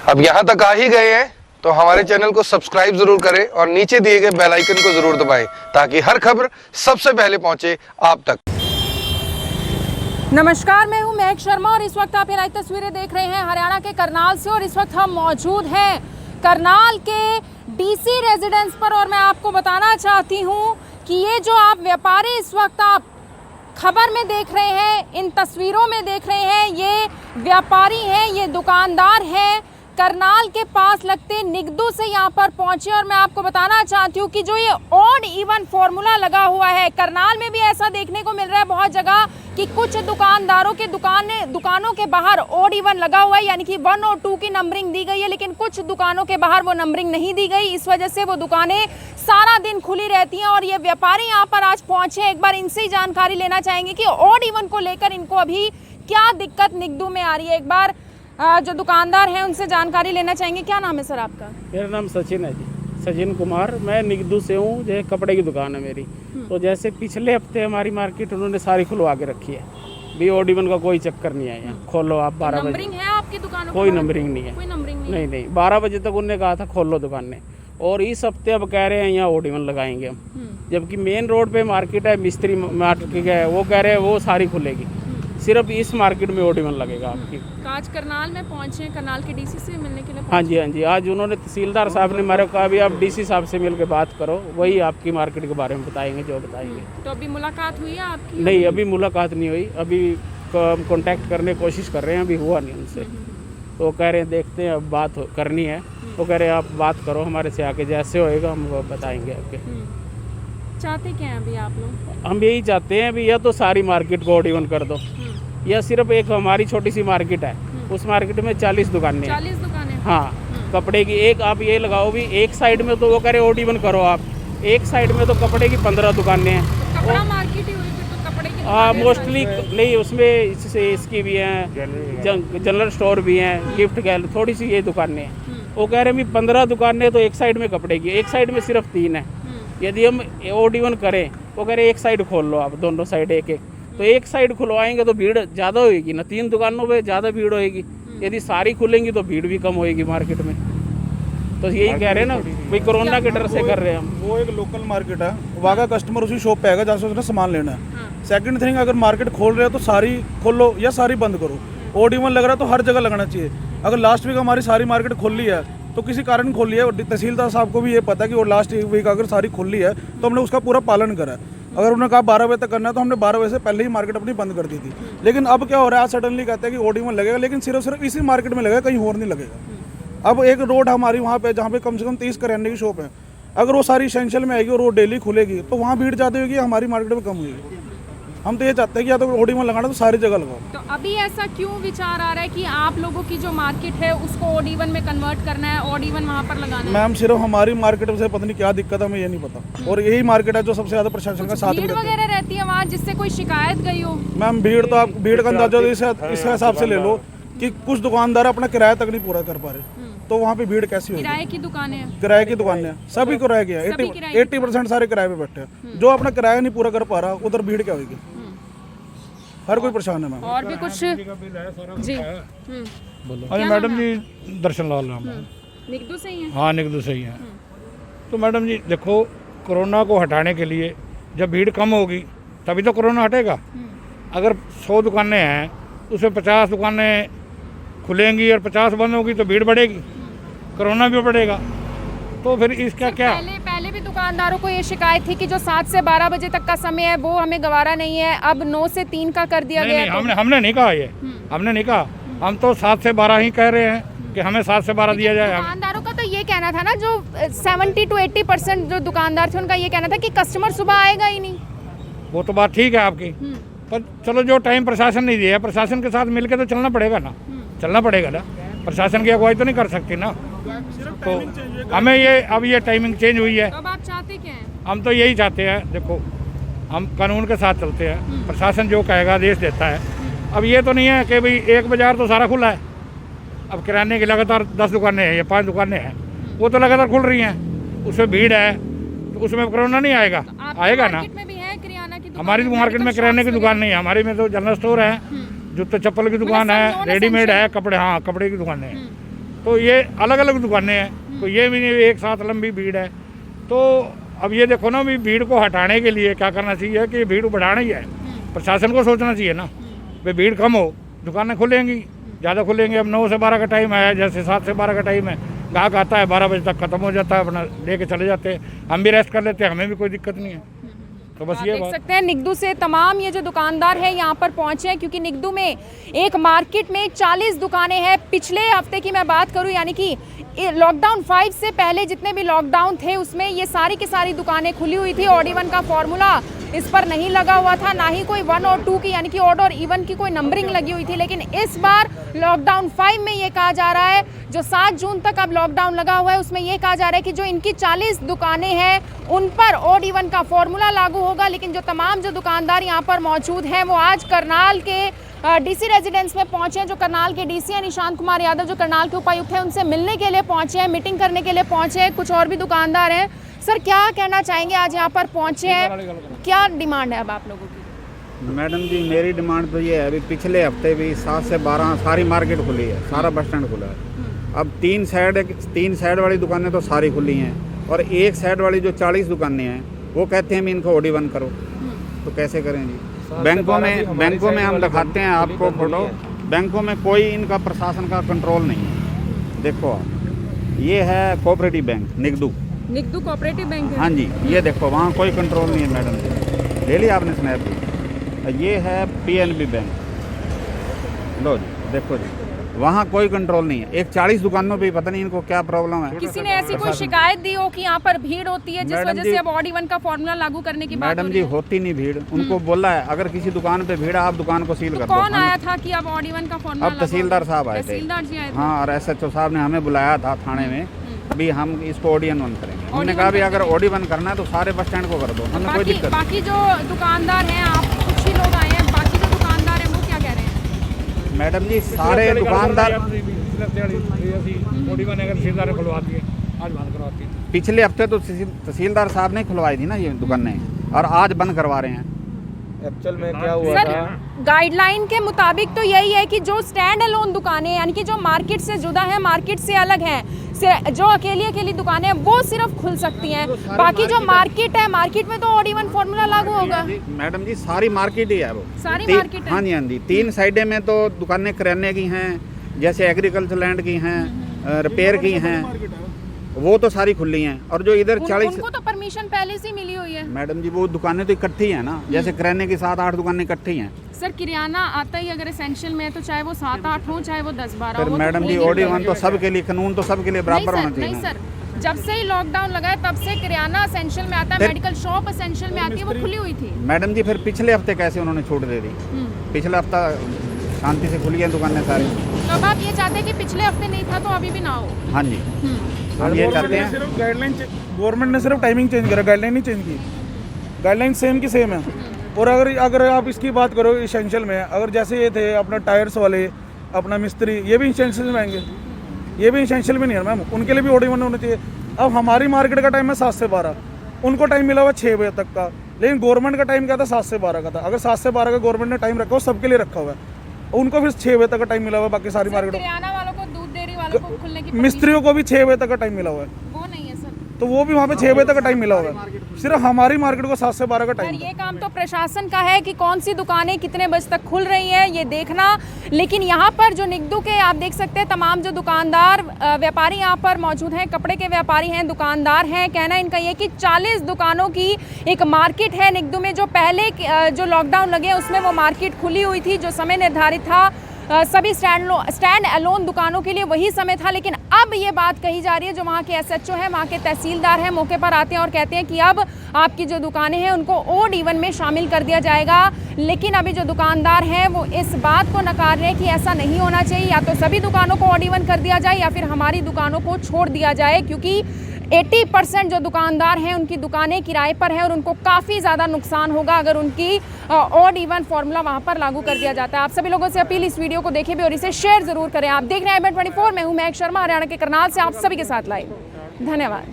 अब यहाँ तक आ ही गए हैं तो हमारे चैनल को सब्सक्राइब जरूर करें और नीचे दिए गए बेल आइकन को जरूर दबाएं ताकि हर खबर सबसे पहले पहुंचे आप तक। नमस्कार, मैं हूं महक शर्मा और इस वक्त आप ये लाइव तस्वीरें देख रहे हैं हरियाणा के करनाल से। और इस वक्त हम मौजूद हैं करनाल के डीसी रेजिडेंस पर और मैं आपको बताना चाहती हूं कि ये जो आप व्यापारी इस वक्त आप खबर में देख रहे हैं, इन तस्वीरों में देख रहे हैं, ये व्यापारी हैं, ये दुकानदार हैं, करनाल के पास लगते निगदू से यहाँ पर पहुंचे। और मैं आपको बताना चाहती हूँ कि जो ये ऑड इवन फॉर्मूला लगा हुआ है, करनाल में भी ऐसा देखने को मिल रहा है बहुत जगह कि कुछ दुकानदारों के दुकानों के बाहर ऑड इवन लगा हुआ है, यानी कि 1 और 2 की नंबरिंग दी गई है, लेकिन कुछ दुकानों के बाहर वो नंबरिंग नहीं दी गई। इस वजह से वो दुकानें सारा दिन खुली रहती हैं। और ये व्यापारी यहाँ पर आज पहुंचे, एक बार इनसे ही जानकारी लेना चाहेंगे कि ऑड इवन को लेकर इनको अभी क्या दिक्कत निगदू में आ रही है। एक बार जो दुकानदार हैं उनसे जानकारी लेना चाहेंगे। क्या नाम है सर आपका? मेरा नाम सचिन है जी, सचिन कुमार। मैं निगदू से हूँ, जो कपड़े की दुकान है मेरी। तो जैसे पिछले हफ्ते हमारी मार्केट उन्होंने सारी खुलवा के रखी है, भी ऑड इवन का कोई चक्कर नहीं है। यहाँ खोलो आप 12 बजे। नंबरिंग है आपकी दुकान? कोई नंबरिंग नहीं है। कोई नंबरिंग नहीं, 12 बजे तक उन्होंने कहा था खोल लो दुकानें, और इस हफ्ते अब कह रहे हैं यहाँ ऑड इवन लगाएंगे हम। जबकि मेन रोड पे मार्केट है, मिस्त्री मार्केट है, वो कह रहे हैं वो सारी खुलेगी, सिर्फ इस मार्केट में ऑड इवन लगेगा आपकी। तो आज करनाल में पहुंचे हैं, करनाल के डीसी से मिलने के लिए? हाँ जी, आज उन्होंने तहसीलदार साहब ने मेरे को कहा भी आप डीसी साहब से मिल के बात करो, वही आपकी मार्केट के बारे में बताएंगे जो बताएंगे। तो अभी मुलाकात हुई है आपकी? नहीं, अभी मुलाकात नहीं हुई। अभी हम कॉन्टैक्ट करने की कोशिश कर रहे हैं, अभी हुआ नहीं उनसे। तो कह रहे हैं देखते हैं, अब बात करनी है। वो कह रहे हैं आप बात करो हमारे से आके, जैसे होएगा हम वो बताएंगे आपके। चाहते क्या हैं अभी आप लोग? हम यही चाहते हैं भी या तो सारी मार्केट को ऑड इवन कर दो, या सिर्फ एक हमारी छोटी सी मार्केट है, उस मार्केट में 40 दुकानें हैं। 40 दुकानें? हाँ, कपड़े की एक आप ये लगाओ भी एक साइड में, तो वो कह रहे ऑड इवन करो आप, एक साइड में तो कपड़े की 15 दुकानें हैं। तो कपड़ा मार्केट ही हुई फिर तो कपड़े की? हाँ, मोस्टली नहीं, उसमें इसकी भी हैं, जनरल स्टोर भी हैं, गिफ्ट गैलरी, थोड़ी सी ये दुकानें हैं। वो कह रहे हैं भी 15 दुकानें तो एक साइड में कपड़े की, एक साइड में सिर्फ 3 है। यदि हम ऑड इवन करें, वो कह रहे हैं एक साइड खोल लो आप, दोनों साइड एक एक। तो एक साइड खुलवाएंगे तो भीड़ ज़्यादा होएगी ना, 3 दुकानों पे ज़्यादा भीड़ होएगी। यदि सारी खुलेंगी तो भीड़ भी कम होएगी मार्केट में। तो यही कह रहे हैं ना भाई, कोरोना के डर से कर रहे हैं हम। वो एक लोकल मार्केट है, वहाँ का कस्टमर उसी शॉप पे आएगा जहाँ से उसने सामान लेना है। सेकंड थिंग, अगर मार्केट खोल रहे हो तो सारी खोलो या सारी बंद करो। ऑड इवन लग रहा है तो हर जगह लगना चाहिए। अगर लास्ट वीक हमारी सारी मार्केट खुली है तो किसी कारण खोली है, तहसीलदार साहब को भी ये पता है कि वो लास्ट वीक अगर सारी खुली है तो हमने उसका पूरा पालन करा है। अगर उन्होंने कहा 12 बजे तक करना है तो हमने 12 बजे से पहले ही मार्केट अपनी बंद कर दी थी। लेकिन अब क्या हो रहा है, आज सडनली कहते हैं कि ऑड इवन लगेगा, लेकिन सिर्फ इसी मार्केट में लगेगा, कहीं और नहीं लगेगा। अब एक रोड हमारी वहाँ पे जहाँ पे कम से कम 30 करियाने की शॉप है, अगर वो सारी एसेंशियल में आएगी और वो डेली खुलेगी तो वहाँ भीड़ ज़्यादा होगी, हमारी मार्केट में कम होगी। हम तो ये चाहते हैं कि या तो ऑड इवन लगाना तो सारी जगह लगाओ। तो अभी ऐसा क्यों विचार आ रहा है कि आप लोगों की जो मार्केट है उसको ऑड इवन में कन्वर्ट करना है, ऑड इवन वहाँ पर लगाना है? मैम, सिर्फ हमारी मार्केट से पता नहीं क्या दिक्कत है, हमें ये नहीं पता। और यही मार्केट है जो सबसे ज़्यादा प्रशासन का साथ भीड़ वगैरह रहती है वहाँ जिससे कोई शिकायत गई हो? मैम, भीड़ तो आप भीड़ का अंदाजा इस हिसाब से ले लो कि कुछ दुकानदार अपना किराया तक नहीं पूरा कर पा रहे, तो वहाँ पे भीड़ कैसी होगी? किराए की दुकानें हैं? किराए की दुकानें सभी किराए की है, 80% सारे किराए पे बैठे हैं। जो अपना किराया नहीं पूरा कर पा रहा उधर भीड़ क्या होगी? हर कोई परेशान है मैम। और भी कुछ जी? अरे मैडम जी, दर्शन लाल नाम है। निगदू से ही है? हाँ, निगदू से ही है। तो मैडम जी देखो, कोरोना को हटाने के लिए जब भीड़ कम होगी तभी तो कोरोना हटेगा। अगर 100 दुकानें हैं उसमें 50 दुकानें खुलेंगी और 50 बंद होगी तो भीड़ बढ़ेगी, कोरोना भी बढ़ेगा। तो फिर इसका क्या? पहले भी दुकानदारों को ये शिकायत थी कि जो 7 से 12 बजे तक का समय है वो हमें गवारा नहीं है, अब 9 से 3 का कर दिया गया है। हमने नहीं कहा ये, हमने नहीं कहा। हम तो 7 से 12 ही कह रहे हैं कि हमें 7 से 12 दिया जाए। दुकानदारों का तो ये कहना था ना, जो 70 to 80% जो दुकानदार थे उनका ये कहना था कि कस्टमर सुबह आएगा ही नहीं। वो तो बात ठीक है आपकी, पर चलो जो टाइम प्रशासन नहीं दिया, प्रशासन के साथ मिलकर तो चलना पड़ेगा ना, चलना पड़ेगा ना। प्रशासन की अगुवाई तो नहीं कर सकती ना। तो हमें ये टाइमिंग चेंज हुई है। अब आप चाहते क्या हैं? हम तो यही चाहते हैं, देखो हम कानून के साथ चलते हैं, प्रशासन जो कहेगा आदेश देता है। अब ये तो नहीं है कि भाई एक बाजार तो सारा खुला है, अब किराने की लगातार 10 दुकानें हैं या 5 दुकानें हैं, वो तो लगातार खुल रही हैं, उसमें भीड़ है तो उसमें कोरोना नहीं आएगा? आएगा ना। में भी है किराना की दुकान? हमारी मार्केट में किराने की दुकान नहीं है, हमारी में तो जनरल स्टोर है, जूते चप्पल की दुकान है, रेडीमेड है, कपड़े, हाँ कपड़े की दुकान है। तो ये अलग अलग दुकानें हैं, तो ये भी नहीं एक साथ लंबी भीड़ है। तो अब ये देखो ना, भी भीड़ को हटाने के लिए क्या करना चाहिए कि भीड़ बढ़ाना ही है, प्रशासन को सोचना चाहिए ना, भाई भीड़ कम हो, दुकानें खुलेंगी, ज़्यादा खुलेंगे। अब 9 से 12 का टाइम है, जैसे 7 से 12 का टाइम है, ग्राहक आता है 12 बजे तक ख़त्म हो जाता है, अपना लेके चले जाते हैं, हम भी रेस्ट कर लेते हैं, हमें भी कोई दिक्कत नहीं है। तो बस आप ये देख बात। सकते हैं निगदू से तमाम ये जो दुकानदार है यहाँ पर पहुंचे हैं, क्योंकि निगदू में एक मार्केट में 40 दुकानें हैं। पिछले हफ्ते की मैं बात करूं, यानी कि लॉकडाउन 5 से पहले जितने भी लॉकडाउन थे उसमें ये सारी की सारी दुकानें खुली हुई थी। ऑड इवन का फॉर्मूला इस पर नहीं लगा हुआ था, ना ही कोई 1 और 2 की यानी कि ऑड और इवन की कोई नंबरिंग लगी हुई थी। लेकिन इस बार लॉकडाउन 5 में ये कहा जा रहा है, जो 7 जून तक अब लॉकडाउन लगा हुआ है उसमें ये कहा जा रहा है कि जो इनकी 40 दुकानें हैं उन पर ऑड इवन का फॉर्मूला लागू होगा। लेकिन जो तमाम जो दुकानदार यहाँ पर मौजूद हैं वो आज करनाल के डीसी रेजिडेंस में पहुंचे हैं। जो करनाल के डीसी हैं निशांत कुमार यादव, जो करनाल के उपायुक्त हैं, उनसे मिलने के लिए पहुंचे हैं, मीटिंग करने के लिए पहुंचे हैं। कुछ और भी दुकानदार हैं। सर क्या कहना चाहेंगे, आज यहाँ पर पहुंचे हैं, क्या डिमांड है अब आप लोगों की? मैडम जी मेरी डिमांड तो ये है, अभी पिछले हफ्ते भी 7 से 12 सारी मार्केट खुली है, सारा बस स्टैंड खुला है। अब 3 साइड वाली दुकानें तो सारी खुली हैं, और एक साइड वाली जो 40 दुकानें हैं वो कहते हैं भी इनको ऑड इवन करो, तो कैसे करें जी? बैंकों में हम दिखाते हैं आपको फोटो, बैंकों में कोई इनका प्रशासन का कंट्रोल नहीं है। देखो आप, ये है कोऑपरेटिव बैंक निगदू कोऑपरेटिव बैंक है। हाँ जी, ये देखो वहाँ कोई कंट्रोल नहीं है मैडम जी, ले लिया आपने स्नैप भी। ये है पीएनबी बैंक, लो जी देखो जी, वहाँ कोई कंट्रोल नहीं है। एक 40 दुकानों पे पता नहीं इनको क्या प्रॉब्लम है। किसी ने ऐसी कोई शिकायत दी हो कि यहाँ पर भीड़ होती है जिस मैडम वजह जी, से अब ऑड इवन का फॉर्मूला लागू करने की बात हो मैडम रही जी है? होती नहीं भीड़, उनको बोला है अगर किसी दुकान पे भीड़ है आप दुकान को सील तो कर दो। कौन आया था कि अब ऑड इवन का फॉर्मूला अब लागू तहसीलदार होगा? साहब आए थे। तहसीलदार जी आए थे। हाँ, और एसएचओ साहब ने हमें बुलाया था थाने में, अभी हम इसको ऑडियन वन करेंगे। हमने कहा भी अगर ऑडी वन करना है तो सारे बस स्टैंड को कर दो, हमें कोई दिक्कत नहीं। बाकी जो दुकानदार हैं, आप कुछ ही लोग आए हैं, बाकी जो दुकानदार हैं वो क्या कह रहे हैं? मैडम जी सारे दुकानदार पिछले हफ्ते तो तहसीलदार साहब ने खुलवाई थी ना ये दुकानें, और आज बंद करवा रहे हैं। एक्चुअल में क्या हुआ सर था, गाइडलाइन के मुताबिक तो यही है कि जो स्टैंड अलोन दुकानें यानी कि जो मार्केट से जुदा है, मार्केट से अलग हैं, जो अकेली दुकानें हैं वो सिर्फ खुल सकती हैं। बाकी जो मार्केट है, मार्केट में तो ऑड इवन फॉर्मूला लागू होगा। मैडम जी सारी मार्केट ही है वो, सारी मार्केट है। हाँ जी हाँ जी। 3 साइडें में तो दुकानें किराने की हैं, जैसे एग्रीकल्चर लैंड की हैं, रिपेयर की हैं, वो तो सारी खुली हैं। और जो इधर 40 उनको तो परमिशन पहले से मिली हुई है। मैडम जी वो दुकानें तो इकट्ठी हैं ना, जैसे किराने की 7-8 दुकानें इकट्ठी हैं। सर किराना आता ही अगर एसेंशियल में है तो चाहे वो 7-8 हो, चाहे वो 10-12 फिर हो, मैडम जी ऑड इवन तो सबके लिए, कानून तो सबके लिए बराबर होना चाहिए नहीं ना। सर, जब से ही लॉकडाउन लगा है तब से किराना एसेंशियल में आता है, मेडिकल शॉप एसेंशियल में आती है, वो खुली हुई थी। मैडम जी फिर पिछले हफ्ते कैसे उन्होंने छूट दे दी? पिछला हफ्ता शांति से खुली हैं दुकानें सारी। तो अब आप ये चाहते हैं कि पिछले हफ्ते नहीं था तो अभी भी ना हो? हाँ जी, हम ये चाहते हैं। सिर्फ गाइडलाइन, गवर्नमेंट ने सिर्फ टाइमिंग चेंज करा, गाइडलाइन नहीं चेंज की। गाइडलाइन सेम की सेम है। और अगर आप इसकी बात करो इसेंशियल में, अगर जैसे ये थे अपना टायर्स वाले, अपना मिस्त्री, ये भी इसेंशियल में आएंगे, ये भी इसेंशियल में नहीं है मैम, उनके लिए भी ऑड इवन होना चाहिए। अब हमारी मार्केट का टाइम है 7 से 12, उनको टाइम मिला हुआ 6 बजे तक का, लेकिन गवर्नमेंट का टाइम क्या था 7 से 12 का था। अगर 7 से 12 का गवर्नमेंट ने टाइम रखा हो, सबके लिए रखा हुआ है, उनको फिर 6 बजे तक का टाइम मिला हुआ है। बाकी सारी मार्केट, किराना वालों को, दूध डेयरी वालों को खुलने की मिस्त्रियों को भी 6 बजे तक का टाइम मिला हुआ है, वो नहीं है सर। तो वो भी वहाँ पे 6 बजे तक का टाइम मिला हुआ है। सिर्फ हमारी मार्केट को 7 से 12 का सर टाइम। ये काम तो प्रशासन का है कि कौन सी दुकानें कितने बजे तक खुल रही हैं ये देखना। लेकिन यहाँ पर जो निगदू के आप देख सकते हैं तमाम जो दुकानदार व्यापारी यहाँ पर मौजूद हैं, कपड़े के व्यापारी हैं, दुकानदार हैं, कहना इनका ये कि 40 दुकानों की एक मार्केट है निगदू में। जो पहले जो लॉकडाउन लगे उसमें वो मार्केट खुली हुई थी, जो समय निर्धारित था सभी स्टैंड अलोन दुकानों के लिए वही समय था। लेकिन अब ये बात कही जा रही है, जो वहाँ के एसएचओ हैं, वहाँ के तहसीलदार हैं, मौके पर आते हैं और कहते हैं कि अब आपकी जो दुकानें हैं उनको ऑड इवन में शामिल कर दिया जाएगा। लेकिन अभी जो दुकानदार हैं वो इस बात को नकार रहे हैं कि ऐसा नहीं होना चाहिए, या तो सभी दुकानों को ऑड इवन कर दिया जाए या फिर हमारी दुकानों को छोड़ दिया जाए, क्योंकि 80% जो दुकानदार हैं उनकी दुकानें किराए पर हैं और उनको काफ़ी ज़्यादा नुकसान होगा अगर उनकी ऑड इवन फॉर्मूला वहाँ पर लागू कर दिया जाता है। आप सभी लोगों से अपील, इस वीडियो को देखें भी और इसे शेयर ज़रूर करें। आप देख रहे हैं IBN24, मैं हूँ महक शर्मा, हरियाणा के करनाल से आप सभी के साथ लाइव। धन्यवाद।